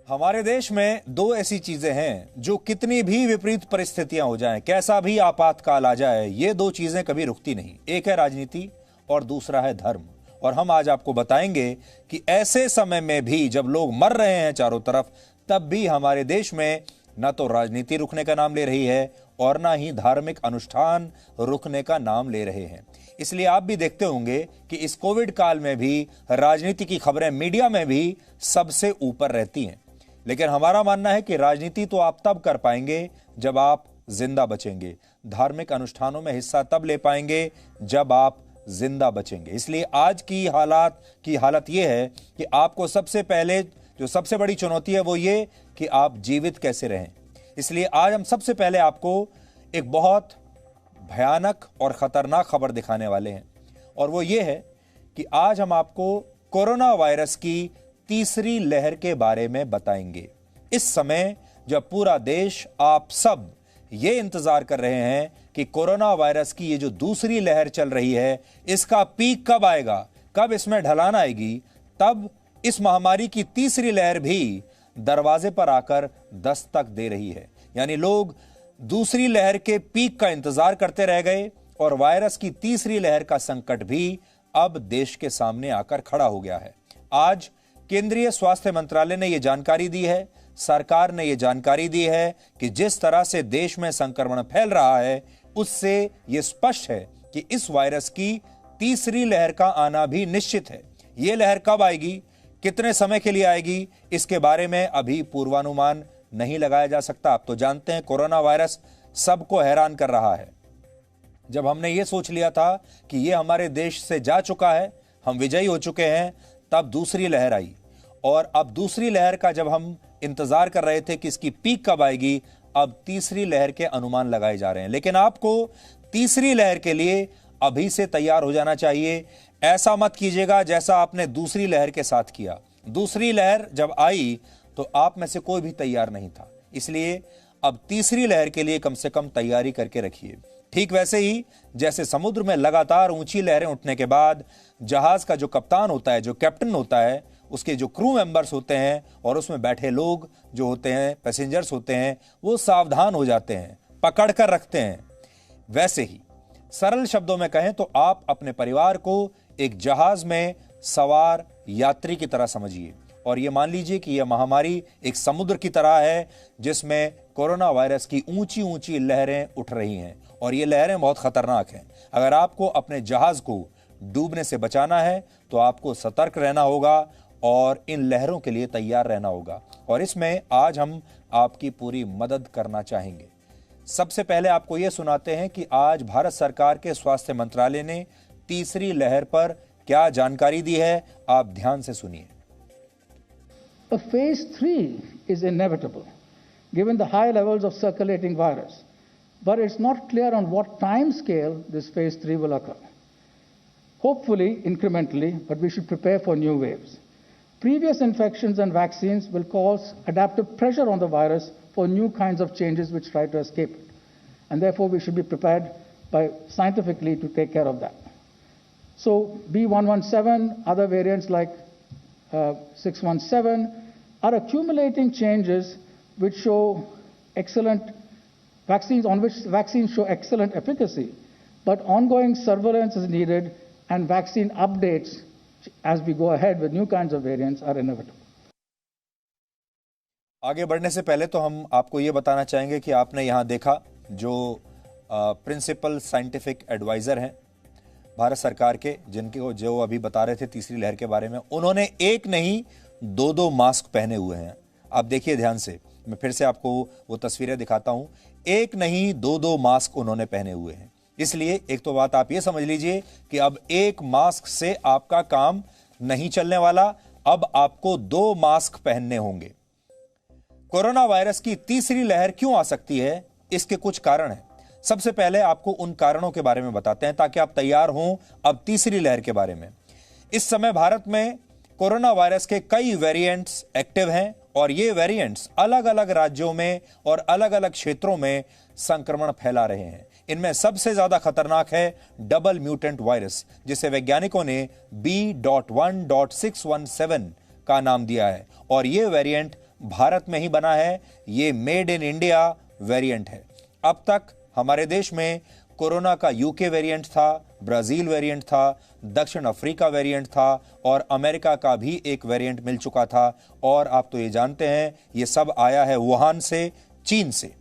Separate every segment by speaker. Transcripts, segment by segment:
Speaker 1: हमारे देश में दो ऐसी चीजें हैं जो कितनी भी विपरीत परिस्थितियां हो जाएं, कैसा भी आपातकाल आ जाए, ये दो चीजें कभी रुकती नहीं। एक है राजनीति और दूसरा है धर्म। और हम आज आपको बताएंगे कि ऐसे समय में भी जब लोग मर रहे हैं चारों तरफ, तब भी हमारे देश में न तो राजनीति रुकने का नाम ले रही है और ना ही धार्मिक अनुष्ठान रुकने का नाम ले रहे हैं। इसलिए आप भी देखते होंगे कि इस कोविड काल में भी राजनीति की खबरें मीडिया में भी सबसे ऊपर रहती हैं। लेकिन हमारा मानना है कि राजनीति तो आप तब कर पाएंगे जब आप जिंदा बचेंगे, धार्मिक अनुष्ठानों में हिस्सा तब ले पाएंगे जब आप जिंदा बचेंगे। इसलिए आज की हालत यह है कि आपको सबसे पहले जो सबसे बड़ी चुनौती है वो ये कि आप जीवित कैसे रहें। इसलिए आज हम सबसे पहले आपको एक बहुत भयानक और खतरनाक खबर दिखाने वाले हैं, और वो ये है कि आज हम आपको कोरोना वायरस की तीसरी लहर के बारे में बताएंगे। इस समय जब पूरा देश, आप सब ये इंतजार कर रहे हैं कि कोरोना वायरस की ये जो दूसरी लहर चल रही है, इसका पीक कब आएगा, कब इसमें ढलान आएगी, तब इस महामारी की तीसरी लहर भी दरवाजे पर आकर दस्तक दे रही है। यानी लोग दूसरी लहर के पीक का इंतजार करते रह गए और वायरस की तीसरी लहर का संकट भी अब देश के सामने आकर खड़ा हो गया है। आज केंद्रीय स्वास्थ्य मंत्रालय ने यह जानकारी दी है, सरकार ने यह जानकारी दी है कि जिस तरह से देश में संक्रमण फैल रहा है, उससे यह स्पष्ट है कि इस वायरस की तीसरी लहर का आना भी निश्चित है। यह लहर कब आएगी, कितने समय के लिए आएगी, इसके बारे में अभी पूर्वानुमान नहीं लगाया जा सकता। आप तो जानते हैं कोरोना वायरस सबको हैरान कर रहा है। जब हमने ये सोच लिया था कि ये हमारे देश से जा चुका है, हम विजयी हो चुके हैं, तब दूसरी लहर आई। और अब दूसरी लहर का जब हम इंतजार कर रहे थे कि इसकी पीक कब आएगी, अब तीसरी लहर के अनुमान लगाए जा रहे हैं। लेकिन आपको तीसरी लहर के लिए अभी से तैयार हो जाना चाहिए। ऐसा मत कीजिएगा जैसा आपने दूसरी लहर के साथ किया। दूसरी लहर जब आई तो आप में से कोई भी तैयार नहीं था, इसलिए अब तीसरी लहर के लिए कम से कम तैयारी करके रखिए। ठीक वैसे ही जैसे समुद्र में लगातार ऊंची लहरें उठने के बाद जहाज का जो कप्तान होता है, जो कैप्टन होता है, उसके जो क्रू मेंबर्स होते हैं और उसमें बैठे लोग जो होते हैं, पैसेंजर्स होते हैं, वो सावधान हो जाते हैं, पकड़ कर रखते हैं। वैसे ही सरल शब्दों में कहें तो आप अपने परिवार को एक जहाज में सवार यात्री की तरह समझिए और ये मान लीजिए कि यह महामारी एक समुद्र की तरह है जिसमें कोरोना वायरस की ऊंची ऊंची लहरें उठ रही हैं और ये लहरें बहुत खतरनाक हैं। अगर आपको अपने जहाज को डूबने से बचाना है तो आपको सतर्क रहना होगा और इन लहरों के लिए तैयार रहना होगा, और इसमें आज हम आपकी पूरी मदद करना चाहेंगे। सबसे पहले आपको यह सुनाते हैं कि आज भारत सरकार के स्वास्थ्य मंत्रालय ने तीसरी लहर पर क्या जानकारी दी है। आप ध्यान से सुनिए।
Speaker 2: A phase 3 is inevitable given the high levels of circulating virus, but it's not clear on what time scale this phase 3 will occur. Hopefully incrementally, but we should prepare for new waves. Previous infections and vaccines will cause adaptive pressure on the virus for new kinds of changes which try to escape it. And therefore, we should be prepared scientifically to take care of that. So B117, other variants like 617 are accumulating changes which show excellent vaccines, on which vaccines show excellent efficacy, but ongoing surveillance is needed and vaccine updates as we go ahead with new kinds of variants are inevitable.
Speaker 1: आगे बढ़ने से पहले तो हम आपको ये बताना चाहेंगे कि आपने यहाँ देखा जो प्रिंसिपल साइंटिफिक एडवाइजर हैं भारत सरकार के, जिनके जो अभी बता रहे थे तीसरी लहर के बारे में, उन्होंने एक नहीं दो मास्क पहने हुए हैं। आप देखिए ध्यान से, मैं फिर से आपको वो तस्वीरें दिखाता हूं। एक नहीं दो मास्क उन्होंने पहने हुए हैं। इसलिए एक तो बात आप ये समझ लीजिए कि अब एक मास्क से आपका काम नहीं चलने वाला, अब आपको 2 मास्क पहनने होंगे। कोरोना वायरस की तीसरी लहर क्यों आ सकती है, इसके कुछ कारण हैं। सबसे पहले आपको उन कारणों के बारे में बताते हैं ताकि आप तैयार हों अब तीसरी लहर के बारे में। इस समय भारत में कोरोना वायरस के कई वेरिएंट्स एक्टिव हैं और ये वेरिएंट्स अलग अलग राज्यों में और अलग अलग क्षेत्रों में संक्रमण फैला रहे हैं। इनमें सबसे ज्यादा खतरनाक है डबल म्यूटेंट वायरस, जिसे वैज्ञानिकों ने B.1.617 का नाम दिया है, और यह वेरिएंट भारत में ही बना है, ये मेड इन इंडिया वेरिएंट है। अब तक हमारे देश में कोरोना का यूके वेरिएंट था, ब्राजील वेरिएंट था, दक्षिण अफ्रीका वेरिएंट था और अमेरिका का भी एक वेरिएंट मिल चुका था। और आप तो ये जानते हैं ये सब आया है वुहान से, चीन से।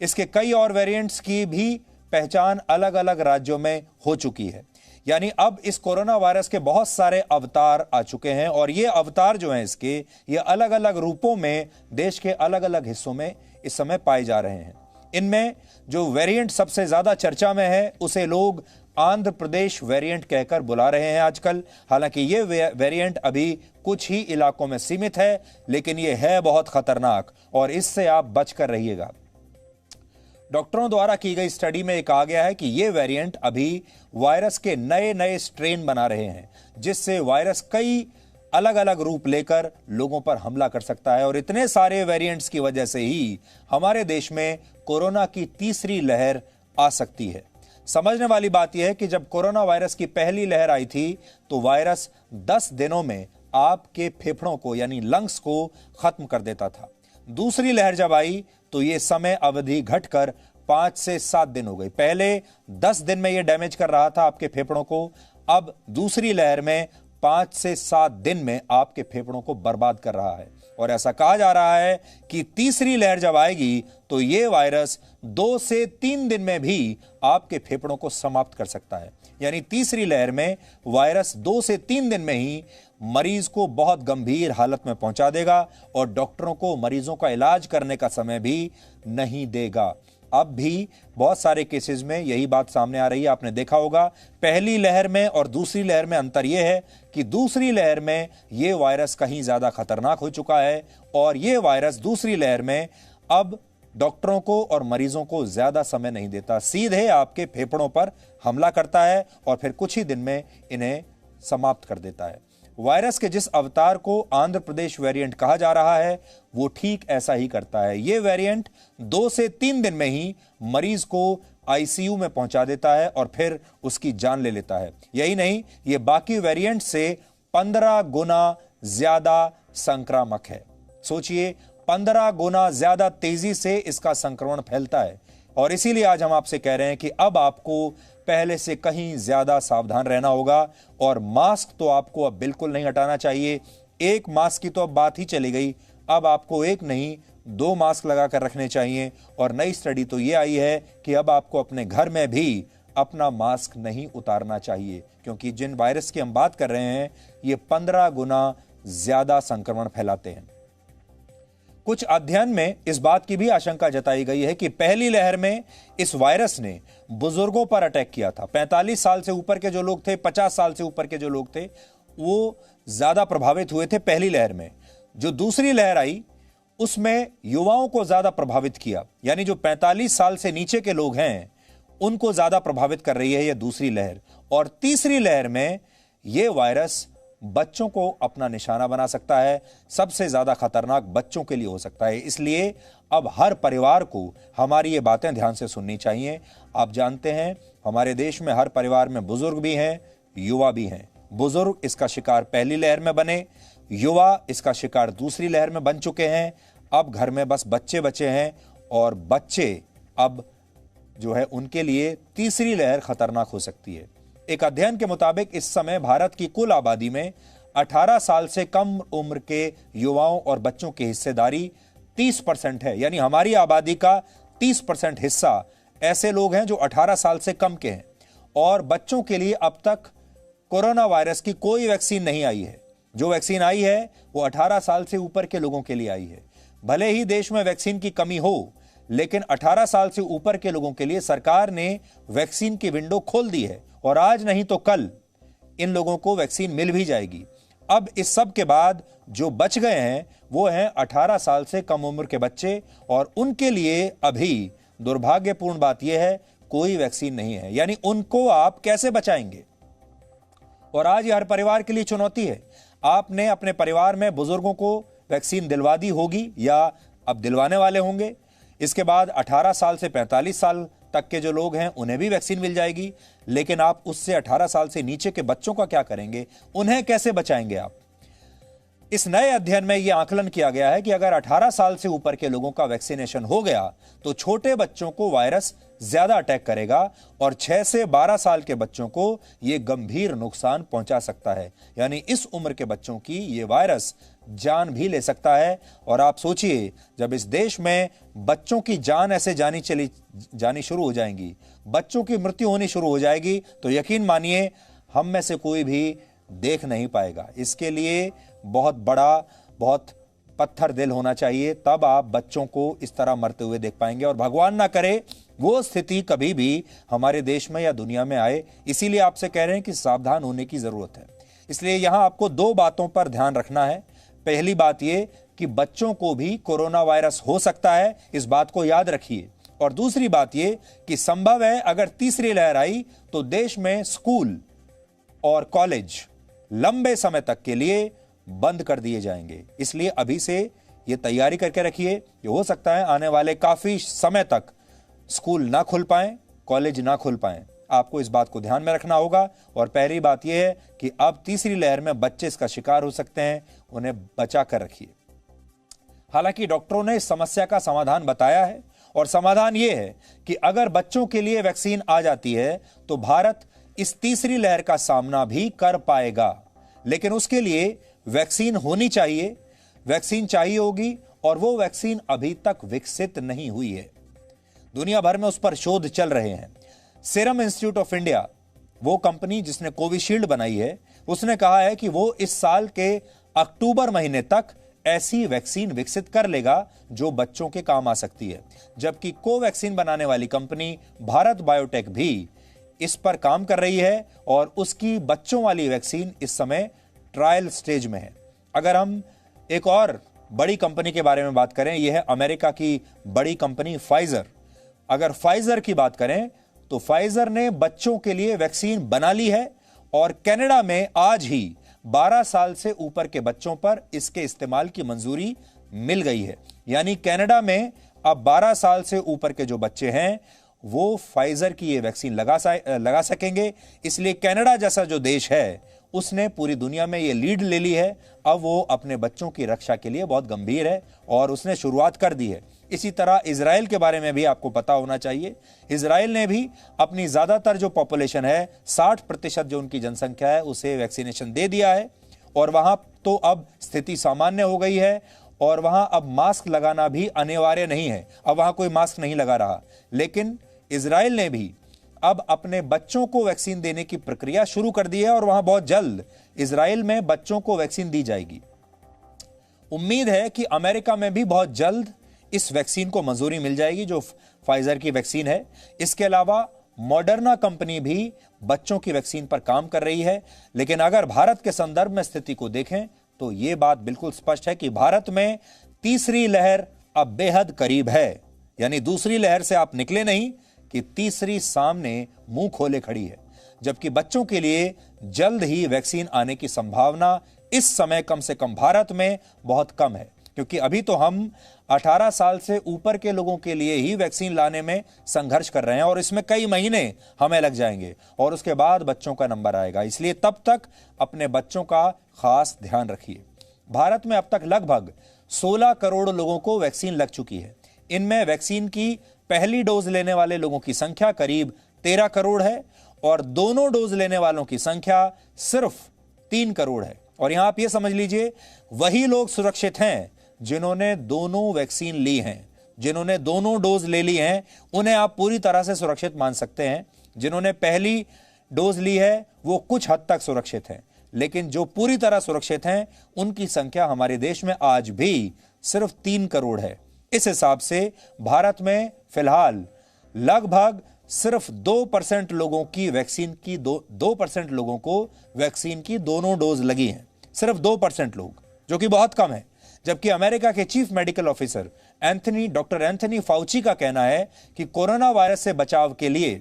Speaker 1: इसके कई और वेरिएंट्स की भी पहचान अलग अलग राज्यों में हो चुकी है। यानी अब इस कोरोना वायरस के बहुत सारे अवतार आ चुके हैं और ये अवतार जो हैं इसके, ये अलग अलग रूपों में देश के अलग अलग हिस्सों में इस समय पाए जा रहे हैं। इनमें जो वेरिएंट सबसे ज्यादा चर्चा में है उसे लोग आंध्र प्रदेश वेरिएंट कहकर बुला रहे हैं आजकल। हालांकि ये वेरिएंट अभी कुछ ही इलाकों में सीमित है, लेकिन ये है बहुत खतरनाक और इससे आप बचकर रहिएगा। डॉक्टरों द्वारा की गई स्टडी में कहा गया है कि ये वेरिएंट अभी वायरस के नए नए स्ट्रेन बना रहे हैं, जिससे वायरस कई अलग अलग रूप लेकर लोगों पर हमला कर सकता है। और इतने सारे वेरिएंट्स की वजह से ही हमारे देश में कोरोना की तीसरी लहर आ सकती है। समझने वाली बात यह है कि जब कोरोना वायरस की पहली लहर आई थी तो वायरस 10 दिनों में आपके फेफड़ों को यानी लंग्स को खत्म कर देता था। दूसरी लहर जब आई तो यह समय अवधि घटकर 5 से 7 दिन हो गई। पहले 10 दिन में यह डैमेज कर रहा था आपके फेफड़ों को, अब दूसरी लहर में 5 से 7 दिन में आपके फेफड़ों को बर्बाद कर रहा है। और ऐसा कहा जा रहा है कि तीसरी लहर जब आएगी तो यह वायरस 2 से 3 दिन में भी आपके फेफड़ों को समाप्त कर सकता है। यानी तीसरी लहर में वायरस 2 से 3 दिन में ही मरीज को बहुत गंभीर हालत में पहुंचा देगा और डॉक्टरों को मरीजों का इलाज करने का समय भी नहीं देगा। अब भी बहुत सारे केसेस में यही बात सामने आ रही है। आपने देखा होगा पहली लहर में और दूसरी लहर में अंतर यह है कि दूसरी लहर में यह वायरस कहीं ज्यादा खतरनाक हो चुका है और यह वायरस दूसरी लहर में अब डॉक्टरों को और मरीजों को ज्यादा समय नहीं देता, सीधे आपके फेफड़ों पर हमला करता है और फिर कुछ ही दिन में इन्हें समाप्त कर देता है। वायरस के जिस अवतार को आंध्र प्रदेश वेरिएंट कहा जा रहा है वो ठीक ऐसा ही करता है। यह वेरिएंट 2 से 3 दिन में ही मरीज को आईसीयू में पहुंचा देता है और फिर उसकी जान ले लेता है। यही नहीं, यह बाकी वेरिएंट से 15 गुना ज्यादा संक्रामक है। सोचिए, 15 गुना ज्यादा तेजी से इसका संक्रमण फैलता है। और इसीलिए आज हम आपसे कह रहे हैं कि अब आपको पहले से कहीं ज्यादा सावधान रहना होगा और मास्क तो आपको अब बिल्कुल नहीं हटाना चाहिए। एक मास्क की तो अब बात ही चली गई, अब आपको एक नहीं 2 मास्क लगाकर रखने चाहिए। और नई स्टडी तो यह आई है कि अब आपको अपने घर में भी अपना मास्क नहीं उतारना चाहिए, क्योंकि जिन वायरस की हम बात कर रहे हैं ये 15 गुना ज्यादा संक्रमण फैलाते हैं। कुछ अध्ययन में इस बात की भी आशंका जताई गई है कि पहली लहर में इस वायरस ने बुजुर्गों पर अटैक किया था। 45 साल से ऊपर के जो लोग थे, 50 साल से ऊपर के जो लोग थे, वो ज्यादा प्रभावित हुए थे पहली लहर में। जो दूसरी लहर आई उसमें युवाओं को ज्यादा प्रभावित किया, यानी जो 45 साल से नीचे के लोग हैं उनको ज्यादा प्रभावित कर रही है यह दूसरी लहर। और तीसरी लहर में यह वायरस बच्चों को अपना निशाना बना सकता है। सबसे ज्यादा खतरनाक बच्चों के लिए हो सकता है। इसलिए अब हर परिवार को हमारी ये बातें ध्यान से सुननी चाहिए। आप जानते हैं हमारे देश में हर परिवार में बुजुर्ग भी हैं, युवा भी हैं। बुजुर्ग इसका शिकार पहली लहर में बने, युवा इसका शिकार दूसरी लहर में बन चुके हैं। अब घर में बस बच्चे बचे हैं और बच्चे अब जो है उनके लिए तीसरी लहर खतरनाक हो सकती है। एक अध्ययन के मुताबिक इस समय भारत की कुल आबादी में 18 साल से कम उम्र के युवाओं और बच्चों की हिस्सेदारी 30% है। यानी हमारी आबादी का 30% हिस्सा ऐसे लोग हैं जो 18 साल से कम के हैं। और बच्चों के लिए अब तक कोरोना वायरस की कोई वैक्सीन नहीं आई है। जो वैक्सीन आई है वो 18 साल से ऊपर के लोगों के लिए आई है। भले ही देश में वैक्सीन की कमी हो, लेकिन 18 साल से ऊपर के लोगों के लिए सरकार ने वैक्सीन की विंडो खोल दी है और आज नहीं तो कल इन लोगों को वैक्सीन मिल भी जाएगी। अब इस सब के बाद जो बच गए हैं वो हैं 18 साल से कम उम्र के बच्चे, और उनके लिए अभी दुर्भाग्यपूर्ण बात यह है कोई वैक्सीन नहीं है। यानी उनको आप कैसे बचाएंगे? और आज ये हर परिवार के लिए चुनौती है। आपने अपने परिवार में बुजुर्गों को वैक्सीन दिलवा दी होगी या अब दिलवाने वाले होंगे। इसके बाद 18 साल से 45 साल तक के जो लोग हैं उन्हें भी वैक्सीन मिल जाएगी, लेकिन आप उससे 18 साल से नीचे के बच्चों का क्या करेंगे? उन्हें कैसे बचाएंगे आप? इस नए अध्ययन में यह आकलन किया गया है कि अगर 18 साल से ऊपर के लोगों का वैक्सीनेशन हो गया तो छोटे बच्चों को वायरस ज्यादा अटैक करेगा और 6 से 12 साल के बच्चों को यह गंभीर नुकसान पहुंचा सकता है। यानी इस उम्र के बच्चों की यह वायरस जान भी ले सकता है। और आप सोचिए, जब इस देश में बच्चों की जान ऐसे जानी शुरू हो जाएंगी, बच्चों की मृत्यु होनी शुरू हो जाएगी, तो यकीन मानिए हम में से कोई भी देख नहीं पाएगा। इसके लिए बहुत बड़ा, बहुत पत्थर दिल होना चाहिए, तब आप बच्चों को इस तरह मरते हुए देख पाएंगे। और भगवान ना करे वो स्थिति कभी भी हमारे देश में या दुनिया में आए। इसीलिए आपसे कह रहे हैं कि सावधान होने की जरूरत है। इसलिए यहां आपको 2 बातों पर ध्यान रखना है। पहली बात यह कि बच्चों को भी कोरोना वायरस हो सकता है, इस बात को याद रखिए। और दूसरी बात यह कि संभव है अगर तीसरी लहर आई तो देश में स्कूल और कॉलेज लंबे समय तक के लिए बंद कर दिए जाएंगे। इसलिए अभी से ये तैयारी करके रखिए। ये हो सकता है आने वाले काफी समय तक स्कूल ना खुल पाएं, कॉलेज ना खुल पाएं। आपको इस बात को ध्यान में रखना होगा। और पहली बात यह है कि अब तीसरी लहर में बच्चे इसका शिकार हो सकते हैं, उन्हें बचा कर रखिए। हालांकि डॉक्टरों ने इस समस्या का समाधान बताया है और समाधान यह है कि अगर बच्चों के लिए वैक्सीन आ जाती है तो भारत इस तीसरी लहर का सामना भी कर पाएगा। लेकिन उसके लिए वैक्सीन होनी चाहिए, वैक्सीन चाहिए होगी, और वो वैक्सीन अभी तक विकसित नहीं हुई है। दुनिया भर में उस पर शोध चल रहे हैं। सीरम इंस्टीट्यूट ऑफ इंडिया, वो कंपनी जिसने कोविशील्ड बनाई है, उसने कहा है कि वो इस साल के अक्टूबर महीने तक ऐसी वैक्सीन विकसित कर लेगा जो बच्चों के काम आ सकती है। जबकि कोवैक्सीन बनाने वाली कंपनी भारत बायोटेक भी इस पर काम कर रही है और उसकी बच्चों वाली वैक्सीन इस समय ट्रायल स्टेज में है। अगर हम एक और बड़ी कंपनी के बारे में बात करें, यह है अमेरिका की बड़ी कंपनी फाइजर। अगर फाइजर की बात करें तो फाइजर ने बच्चों के लिए वैक्सीन बना ली है और कनाडा में आज ही 12 साल से ऊपर के बच्चों पर इसके इस्तेमाल की मंजूरी मिल गई है। यानी कनाडा में अब 12 साल से ऊपर के जो बच्चे हैं वो फाइजर की ये वैक्सीन लगा सकेंगे। इसलिए कनाडा जैसा जो देश है उसने पूरी दुनिया में ये लीड ले ली है। अब वो अपने बच्चों की रक्षा के लिए बहुत गंभीर है और उसने शुरुआत कर दी है। इसी तरह इजराइल के बारे में भी आपको पता होना चाहिए। इजराइल ने भी अपनी ज्यादातर जो पॉपुलेशन है, 60% जो उनकी जनसंख्या है, उसे वैक्सीनेशन दे दिया है और वहां तो अब स्थिति सामान्य हो गई है और वहां अब मास्क लगाना भी अनिवार्य नहीं है। अब वहां कोई मास्क नहीं लगा रहा। लेकिन इजराइल ने भी अब अपने बच्चों को वैक्सीन देने की प्रक्रिया शुरू कर दी है और वहां बहुत जल्द इजराइल में बच्चों को वैक्सीन दी जाएगी। उम्मीद है कि अमेरिका में भी बहुत जल्द इस वैक्सीन को मंजूरी मिल जाएगी जो फाइजर की वैक्सीन है। इसके अलावा मॉडर्ना कंपनी भी बच्चों की वैक्सीन पर काम कर रही है। लेकिन अगर भारत के संदर्भ में स्थिति को देखें तो यह बात बिल्कुल स्पष्ट है कि भारत में तीसरी लहर अब बेहद करीब है। यानी दूसरी लहर से आप निकले नहीं कि तीसरी सामने मुंह खोले खड़ी है। जबकि बच्चों के लिए जल्द ही वैक्सीन आने की संभावना इस समय कम से कम भारत में बहुत कम है, क्योंकि अभी तो हम 18 साल से ऊपर के लोगों के लिए ही वैक्सीन लाने में संघर्ष कर रहे हैं और इसमें कई महीने हमें लग जाएंगे और उसके बाद बच्चों का नंबर आएगा। इसलिए तब तक अपने बच्चों का खास ध्यान रखिए। भारत में अब तक लगभग 16 करोड़ लोगों को वैक्सीन लग चुकी है। इनमें वैक्सीन की पहली डोज लेने वाले लोगों की संख्या करीब 13 करोड़ है और दोनों डोज लेने वालों की संख्या सिर्फ 3 करोड़ है। और यहां आप यह समझ लीजिए, वही लोग सुरक्षित हैं जिन्होंने दोनों वैक्सीन ली हैं, जिन्होंने दोनों डोज ले ली हैं, उन्हें आप पूरी तरह से सुरक्षित मान सकते हैं। जिन्होंने पहली डोज ली है वो कुछ हद तक सुरक्षित हैं, लेकिन जो पूरी तरह सुरक्षित हैं उनकी संख्या हमारे देश में आज भी सिर्फ 3 करोड़ है। इस हिसाब से भारत में फिलहाल लगभग सिर्फ 2% लोगों की वैक्सीन की 2% लोगों को वैक्सीन की दोनों डोज लगी हैं। सिर्फ 2% लोग, जो कि बहुत कम है। जबकि अमेरिका के chief medical officer doctor Anthony Fauci का कहना है कि कोरोना वायरस से बचाव के लिए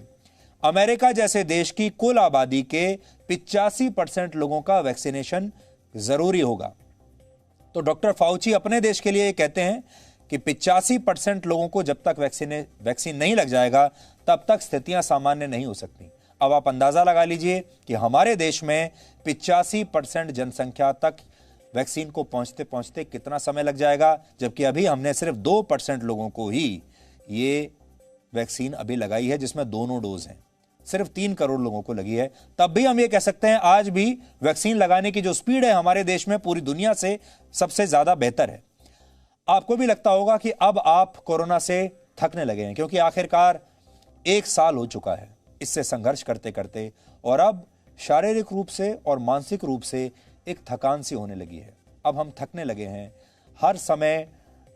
Speaker 1: अमेरिका जैसे देश की कुल आबादी के 85% लोगों का वैक्सीनेशन जरूरी होगा। तो डॉक्टर फाउची अपने देश के लिए कहते हैं कि 85% लोगों को जब तक वैक्सीन नहीं लग जाएगा तब तक स्थितियां सामान्य नहीं हो सकती। अब आप अंदाजा लगा लीजिए कि हमारे देश में 85% जनसंख्या तक वैक्सीन को पहुंचते पहुंचते कितना समय लग जाएगा, जबकि अभी हमने सिर्फ 2% लोगों को ही ये वैक्सीन अभी लगाई है, जिसमें दोनों डोज हैं। सिर्फ 3 करोड़ लोगों को लगी है। तब भी हम ये कह सकते हैं आज भी वैक्सीन लगाने की जो स्पीड है हमारे देश में पूरी दुनिया से सबसे ज्यादा बेहतर है। आपको भी लगता होगा कि अब आप कोरोना से थकने लगे हैं, क्योंकि आखिरकार 1 साल हो चुका है इससे संघर्ष करते करते, और अब शारीरिक रूप से और मानसिक रूप से एक थकान सी होने लगी है। अब हम थकने लगे हैं। हर समय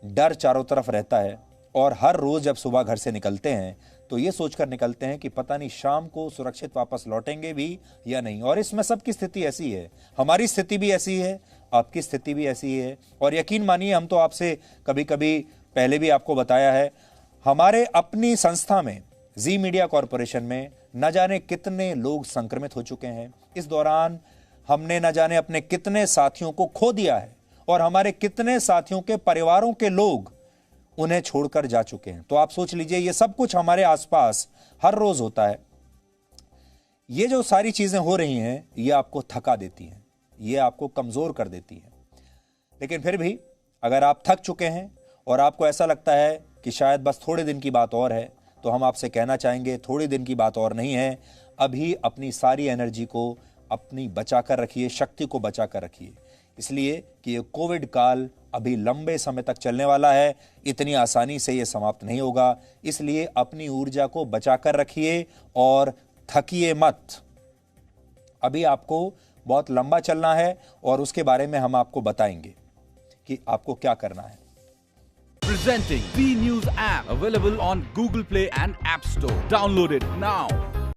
Speaker 1: डर चारों तरफ रहता है, और हर रोज जब सुबह घर से निकलते हैं तो ये सोचकर निकलते हैं कि पता नहीं शाम को सुरक्षित वापस लौटेंगे भी या नहीं। और इसमें सबकी स्थिति ऐसी है, हमारी स्थिति भी ऐसी है, आपकी स्थिति भी ऐसी है। और यकीन मानिए, हम तो आपसे कभी कभी पहले भी आपको बताया है, हमारे अपनी संस्था में जी मीडिया कॉरपोरेशन में न जाने कितने लोग संक्रमित हो चुके हैं। इस दौरान हमने न जाने अपने कितने साथियों को खो दिया है, और हमारे कितने साथियों के परिवारों के लोग उन्हें छोड़कर जा चुके हैं। तो आप सोच लीजिए, ये सब कुछ हमारे आसपास हर रोज होता है। ये जो सारी चीजें हो रही हैं, ये आपको थका देती हैं, ये आपको कमजोर कर देती हैं। लेकिन फिर भी अगर आप थक चुके हैं और आपको ऐसा लगता है कि शायद बस थोड़े दिन की बात और है, तो हम आपसे कहना चाहेंगे थोड़ी दिन की बात और नहीं है। अभी अपनी सारी एनर्जी को अपनी बचा कर रखिए, शक्ति को बचा कर रखिए, इसलिए कि ये कोविड काल अभी लंबे समय तक चलने वाला है। इतनी आसानी से ये समाप्त नहीं होगा, इसलिए अपनी ऊर्जा को बचा कर रखिए और थकिए मत। अभी आपको बहुत लंबा चलना है, और उसके बारे में हम आपको बताएंगे कि आपको क्या करना है।
Speaker 3: Presenting B News app, available on Google Play and App Store. Download it now.